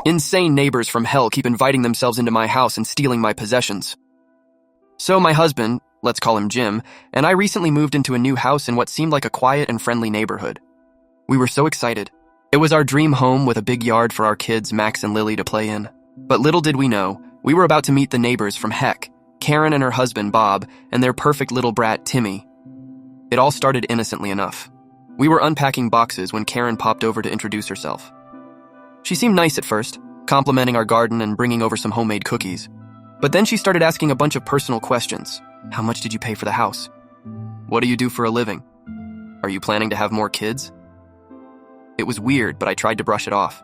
Insane neighbors from hell keep inviting themselves into my house and stealing my possessions. So my husband, let's call him Jim, and I recently moved into a new house in what seemed like a quiet and friendly neighborhood. We were so excited. It was our dream home with a big yard for our kids, Max and Lily, to play in. But little did we know, we were about to meet the neighbors from heck, Karen and her husband, Bob, and their perfect little brat, Timmy. It all started innocently enough. We were unpacking boxes when Karen popped over to introduce herself. She seemed nice at first, complimenting our garden and bringing over some homemade cookies. But then she started asking a bunch of personal questions. How much did you pay for the house? What do you do for a living? Are you planning to have more kids? It was weird, but I tried to brush it off.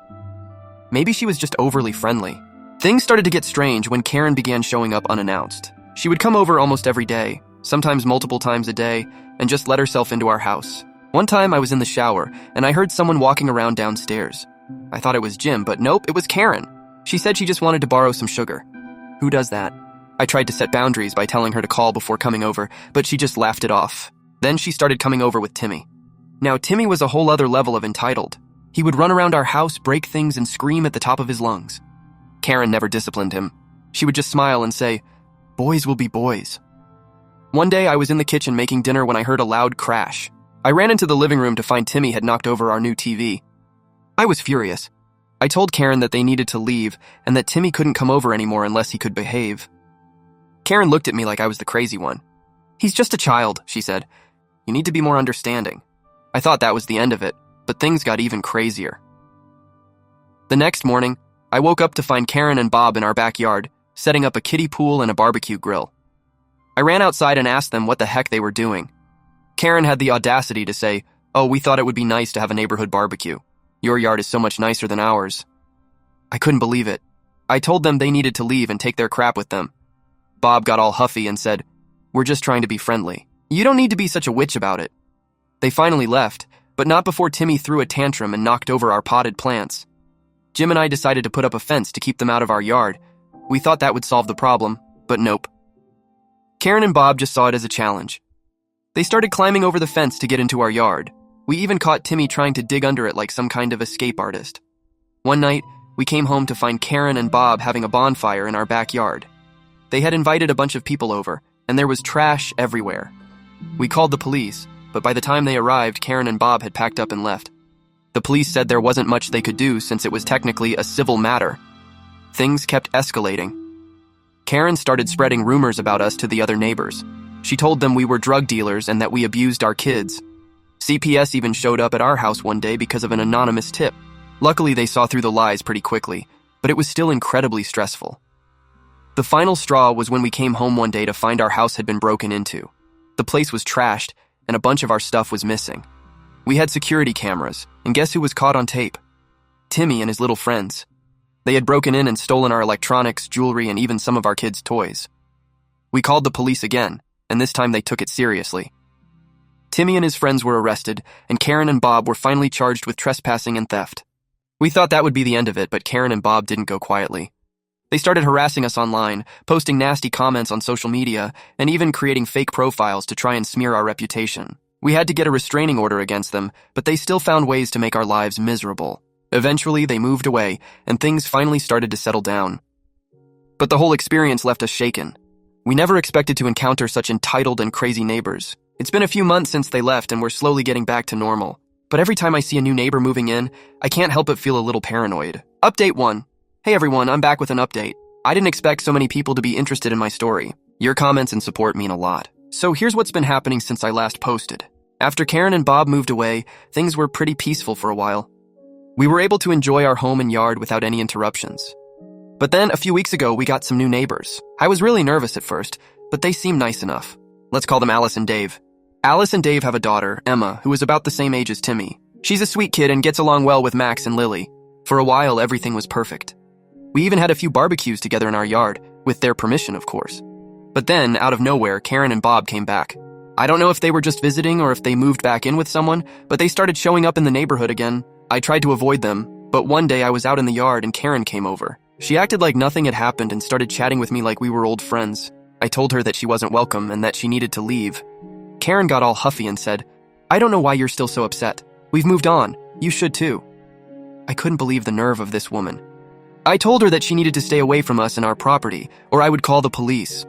Maybe she was just overly friendly. Things started to get strange when Karen began showing up unannounced. She would come over almost every day, sometimes multiple times a day, and just let herself into our house. One time I was in the shower, and I heard someone walking around downstairs. I thought it was Jim, but nope, it was Karen. She said she just wanted to borrow some sugar. Who does that? I tried to set boundaries by telling her to call before coming over, but she just laughed it off. Then she started coming over with Timmy. Now, Timmy was a whole other level of entitled. He would run around our house, break things, and scream at the top of his lungs. Karen never disciplined him. She would just smile and say, "Boys will be boys." One day I was in the kitchen making dinner when I heard a loud crash. I ran into the living room to find Timmy had knocked over our new TV. I was furious. I told Karen that they needed to leave and that Timmy couldn't come over anymore unless he could behave. Karen looked at me like I was the crazy one. "He's just a child," she said. "You need to be more understanding." I thought that was the end of it, but things got even crazier. The next morning, I woke up to find Karen and Bob in our backyard, setting up a kiddie pool and a barbecue grill. I ran outside and asked them what the heck they were doing. Karen had the audacity to say, "Oh, we thought it would be nice to have a neighborhood barbecue. Your yard is so much nicer than ours." I couldn't believe it. I told them they needed to leave and take their crap with them. Bob got all huffy and said, "We're just trying to be friendly. You don't need to be such a witch about it." They finally left, but not before Timmy threw a tantrum and knocked over our potted plants. Jim and I decided to put up a fence to keep them out of our yard. We thought that would solve the problem, but nope. Karen and Bob just saw it as a challenge. They started climbing over the fence to get into our yard. We even caught Timmy trying to dig under it like some kind of escape artist. One night, we came home to find Karen and Bob having a bonfire in our backyard. They had invited a bunch of people over, and there was trash everywhere. We called the police, but by the time they arrived, Karen and Bob had packed up and left. The police said there wasn't much they could do since it was technically a civil matter. Things kept escalating. Karen started spreading rumors about us to the other neighbors. She told them we were drug dealers and that we abused our kids. CPS even showed up at our house one day because of an anonymous tip. Luckily, they saw through the lies pretty quickly, but it was still incredibly stressful. The final straw was when we came home one day to find our house had been broken into. The place was trashed, and a bunch of our stuff was missing. We had security cameras, and guess who was caught on tape? Timmy and his little friends. They had broken in and stolen our electronics, jewelry, and even some of our kids' toys. We called the police again, and this time they took it seriously. Timmy and his friends were arrested, and Karen and Bob were finally charged with trespassing and theft. We thought that would be the end of it, but Karen and Bob didn't go quietly. They started harassing us online, posting nasty comments on social media, and even creating fake profiles to try and smear our reputation. We had to get a restraining order against them, but they still found ways to make our lives miserable. Eventually, they moved away, and things finally started to settle down. But the whole experience left us shaken. We never expected to encounter such entitled and crazy neighbors. It's been a few months since they left, and we're slowly getting back to normal. But every time I see a new neighbor moving in, I can't help but feel a little paranoid. Update 1. Hey everyone, I'm back with an update. I didn't expect so many people to be interested in my story. Your comments and support mean a lot. So here's what's been happening since I last posted. After Karen and Bob moved away, things were pretty peaceful for a while. We were able to enjoy our home and yard without any interruptions. But then, a few weeks ago, we got some new neighbors. I was really nervous at first, but they seemed nice enough. Let's call them Alice and Dave. Alice and Dave have a daughter, Emma, who is about the same age as Timmy. She's a sweet kid and gets along well with Max and Lily. For a while, everything was perfect. We even had a few barbecues together in our yard, with their permission, of course. But then, out of nowhere, Karen and Bob came back. I don't know if they were just visiting or if they moved back in with someone, but they started showing up in the neighborhood again. I tried to avoid them, but one day I was out in the yard and Karen came over. She acted like nothing had happened and started chatting with me like we were old friends. I told her that she wasn't welcome and that she needed to leave. Karen got all huffy and said, "I don't know why you're still so upset. We've moved on. You should too." I couldn't believe the nerve of this woman. I told her that she needed to stay away from us and our property, or I would call the police.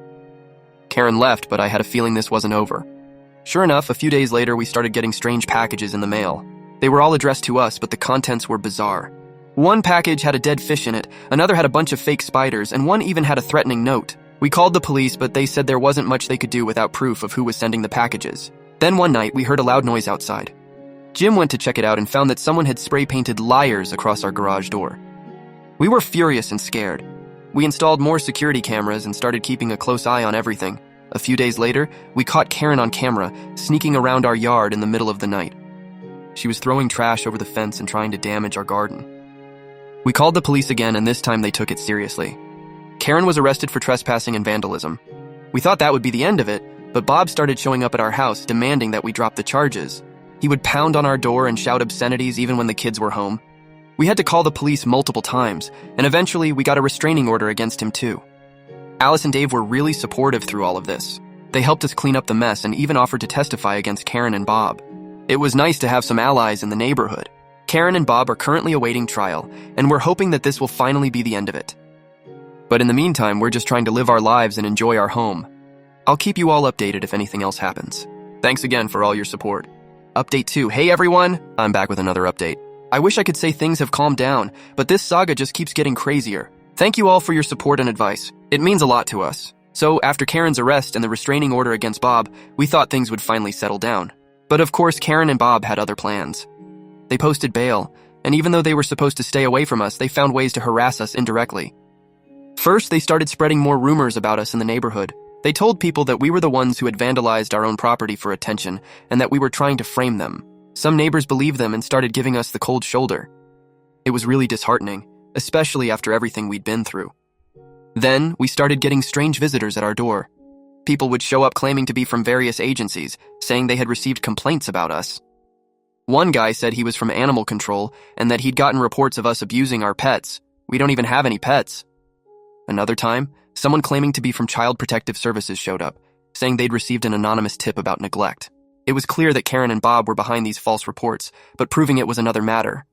Karen left, but I had a feeling this wasn't over. Sure enough, a few days later, we started getting strange packages in the mail. They were all addressed to us, but the contents were bizarre. One package had a dead fish in it, another had a bunch of fake spiders, and one even had a threatening note. We called the police, but they said there wasn't much they could do without proof of who was sending the packages. Then one night, we heard a loud noise outside. Jim went to check it out and found that someone had spray-painted liars across our garage door. We were furious and scared. We installed more security cameras and started keeping a close eye on everything. A few days later, we caught Karen on camera, sneaking around our yard in the middle of the night. She was throwing trash over the fence and trying to damage our garden. We called the police again, and this time they took it seriously. Karen was arrested for trespassing and vandalism. We thought that would be the end of it, but Bob started showing up at our house, demanding that we drop the charges. He would pound on our door and shout obscenities even when the kids were home. We had to call the police multiple times, and eventually we got a restraining order against him too. Alice and Dave were really supportive through all of this. They helped us clean up the mess and even offered to testify against Karen and Bob. It was nice to have some allies in the neighborhood. Karen and Bob are currently awaiting trial, and we're hoping that this will finally be the end of it. But in the meantime, we're just trying to live our lives and enjoy our home. I'll keep you all updated if anything else happens. Thanks again for all your support. Update 2. Hey everyone! I'm back with another update. I wish I could say things have calmed down, but this saga just keeps getting crazier. Thank you all for your support and advice. It means a lot to us. So, after Karen's arrest and the restraining order against Bob, we thought things would finally settle down. But of course, Karen and Bob had other plans. They posted bail, and even though they were supposed to stay away from us, they found ways to harass us indirectly. First, they started spreading more rumors about us in the neighborhood. They told people that we were the ones who had vandalized our own property for attention, and that we were trying to frame them. Some neighbors believed them and started giving us the cold shoulder. It was really disheartening, especially after everything we'd been through. Then, we started getting strange visitors at our door. People would show up claiming to be from various agencies, saying they had received complaints about us. One guy said he was from animal control and that he'd gotten reports of us abusing our pets. We don't even have any pets. Another time, someone claiming to be from Child Protective Services showed up, saying they'd received an anonymous tip about neglect. It was clear that Karen and Bob were behind these false reports, but proving it was another matter.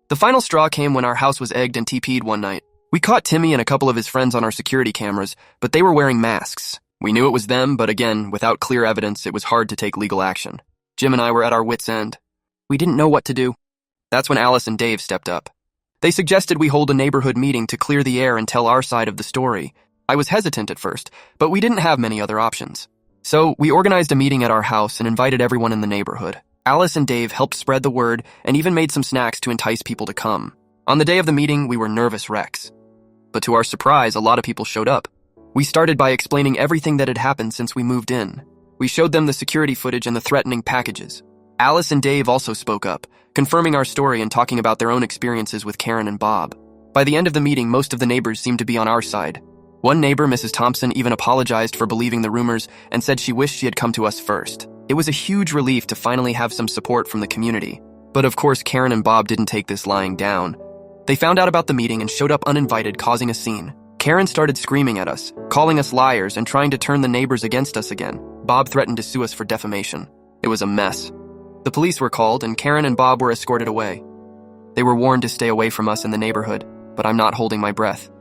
The final straw came when our house was egged and TP'd one night. We caught Timmy and a couple of his friends on our security cameras, but they were wearing masks. We knew it was them, but again, without clear evidence, it was hard to take legal action. Jim and I were at our wits' end. We didn't know what to do. That's when Alice and Dave stepped up. They suggested we hold a neighborhood meeting to clear the air and tell our side of the story. I was hesitant at first, but we didn't have many other options. So we organized a meeting at our house and invited everyone in the neighborhood. Alice and Dave helped spread the word and even made some snacks to entice people to come. On the day of the meeting, we were nervous wrecks. But to our surprise, a lot of people showed up. We started by explaining everything that had happened since we moved in. We showed them the security footage and the threatening packages. Alice and Dave also spoke up, confirming our story and talking about their own experiences with Karen and Bob. By the end of the meeting, most of the neighbors seemed to be on our side. One neighbor, Mrs. Thompson, even apologized for believing the rumors and said she wished she had come to us first. It was a huge relief to finally have some support from the community. But of course, Karen and Bob didn't take this lying down. They found out about the meeting and showed up uninvited, causing a scene. Karen started screaming at us, calling us liars and trying to turn the neighbors against us again. Bob threatened to sue us for defamation. It was a mess. The police were called and Karen and Bob were escorted away. They were warned to stay away from us in the neighborhood, but I'm not holding my breath.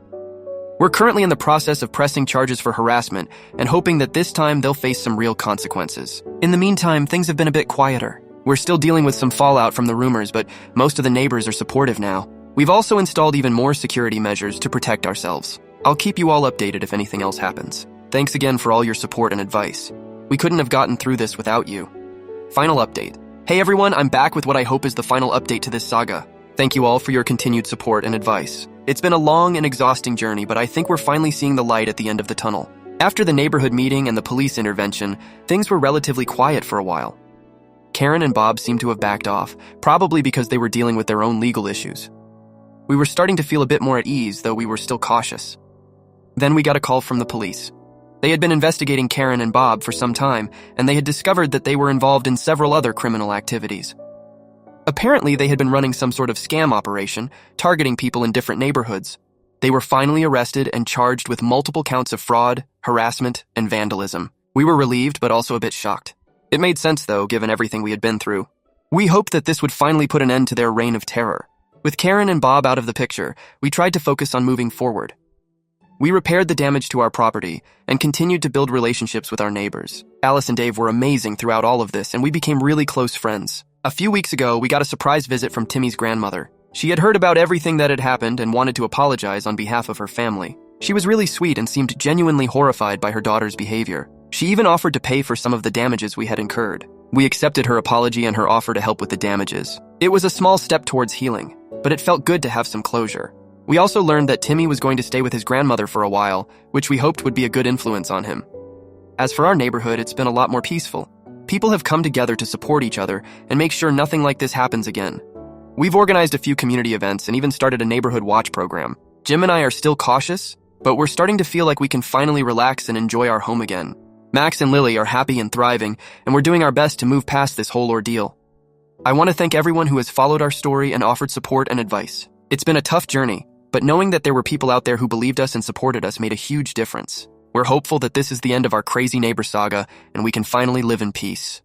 We're currently in the process of pressing charges for harassment and hoping that this time they'll face some real consequences. In the meantime, things have been a bit quieter. We're still dealing with some fallout from the rumors, but most of the neighbors are supportive now. We've also installed even more security measures to protect ourselves. I'll keep you all updated if anything else happens. Thanks again for all your support and advice. We couldn't have gotten through this without you. Final update. Hey everyone, I'm back with what I hope is the final update to this saga. Thank you all for your continued support and advice. It's been a long and exhausting journey, but I think we're finally seeing the light at the end of the tunnel. After the neighborhood meeting and the police intervention, things were relatively quiet for a while. Karen and Bob seemed to have backed off, probably because they were dealing with their own legal issues. We were starting to feel a bit more at ease, though we were still cautious. Then we got a call from the police. They had been investigating Karen and Bob for some time, and they had discovered that they were involved in several other criminal activities. Apparently, they had been running some sort of scam operation, targeting people in different neighborhoods. They were finally arrested and charged with multiple counts of fraud, harassment, and vandalism. We were relieved, but also a bit shocked. It made sense, though, given everything we had been through. We hoped that this would finally put an end to their reign of terror. With Karen and Bob out of the picture, we tried to focus on moving forward. We repaired the damage to our property and continued to build relationships with our neighbors. Alice and Dave were amazing throughout all of this, and we became really close friends. A few weeks ago, we got a surprise visit from Timmy's grandmother. She had heard about everything that had happened and wanted to apologize on behalf of her family. She was really sweet and seemed genuinely horrified by her daughter's behavior. She even offered to pay for some of the damages we had incurred. We accepted her apology and her offer to help with the damages. It was a small step towards healing, but it felt good to have some closure. We also learned that Timmy was going to stay with his grandmother for a while, which we hoped would be a good influence on him. As for our neighborhood, it's been a lot more peaceful. People have come together to support each other and make sure nothing like this happens again. We've organized a few community events and even started a neighborhood watch program. Jim and I are still cautious, but we're starting to feel like we can finally relax and enjoy our home again. Max and Lily are happy and thriving, and we're doing our best to move past this whole ordeal. I want to thank everyone who has followed our story and offered support and advice. It's been a tough journey, but knowing that there were people out there who believed us and supported us made a huge difference. We're hopeful that this is the end of our crazy neighbor saga, and we can finally live in peace.